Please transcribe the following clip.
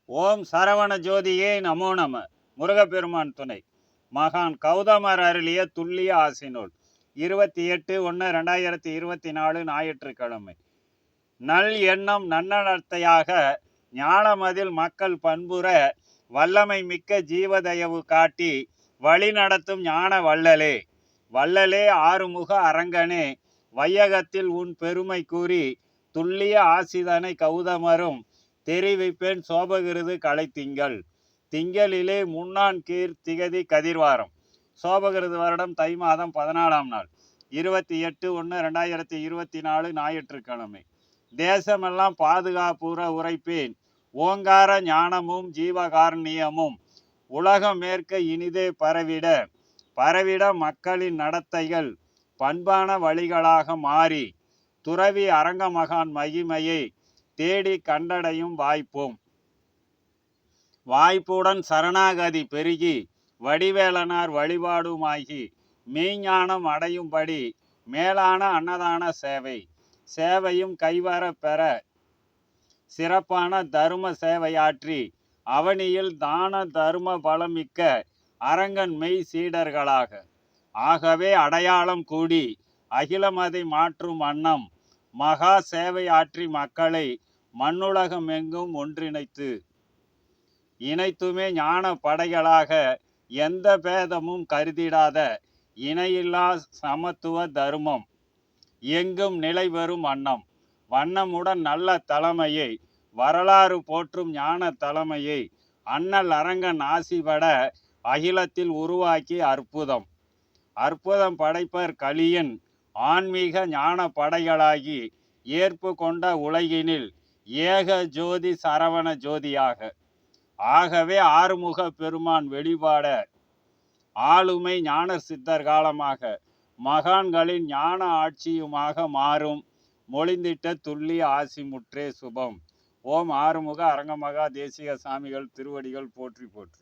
ஓம் சரவண ஜோதியே நமோ நம. முருகப்பெருமான் துணை. மகான் கௌதமர் அருளிய துல்லிய ஆசினூல் 28/1/2024 ஞாயிற்றுக்கிழமை. நல் எண்ணம் நன்னடத்தையாக ஞானமதில் மக்கள் பண்புற வல்லமை மிக்க ஜீவதயவு காட்டி வழி நடத்தும் ஞான வள்ளலே. வள்ளலே ஆறுமுக அரங்கனே, வையகத்தில் உன் பெருமை கூறி துல்லிய ஆசிதனை கௌதமரும் தெரிவிப்பேன் சோபகிருது கலை திங்கள். திங்களிலே முன்னான் கீர் திகதி கதிர்வாரம். சோபகிருது வருடம் தை மாதம் 14ஆம் நாள் 28/1/2024 ஞாயிற்றுக்கிழமை. தேசமெல்லாம் பாதுகாப்புற உரைப்பேன் ஓங்கார ஞானமும் ஜீவகாரண்யமும் உலகம் மேற்க இனிதே பரவிட மக்களின் நடத்தைகள் பண்பான வழிகளாக மாறி துறவி அரங்க மகான் மகிமையை தேடி கண்டடையும் வாய்ப்புடன் சரணாகதி பெருகி வடிவேலனார் வழிபாடுமாகி மெய்ஞானம் அடையும்படி மேலான அன்னதான சேவையும் கைவர பெற சிறப்பான தரும சேவையாற்றி அவனியில் தான தரும பலமிக்க அரங்கன் மெய் சீடர்களாக ஆகவே அடையாளம் கூடி அகிலமதை மாற்றும் வண்ணம் மகா சேவை ஆற்றி மக்களை மண்ணுலகம் எங்கும் இணைத்துமே ஞான படைகளாக எந்த பேதமும் கருதிடாத இணையில்லா சமத்துவ தர்மம் எங்கும் நிலை பெறும் வண்ணமுடன் நல்ல தலைமையை வரலாறு போற்றும் ஞான தலைமையை அண்ணல் அரங்கன் ஆசிபட அகிலத்தில் உருவாக்கி அற்புதம் படைப்பர் கலியின் ஆன்மீக ஞான படைகளாகி ஏற்பு கொண்ட உலகினில் ஏக ஜோதி சரவண ஜோதியாக. ஆகவே ஆறுமுக பெருமான் வெளிப்பாட ஆளுமை ஞான சித்தர் காலமாக மகான்களின் ஞான ஆட்சியுமாக மாறும் மொழிந்திட்ட துல்லிய ஆசி முற்றே சுபம். ஓம் ஆறுமுக அரங்கமகா தேசிக சாமிகள் திருவடிகள் போற்றி போற்றி.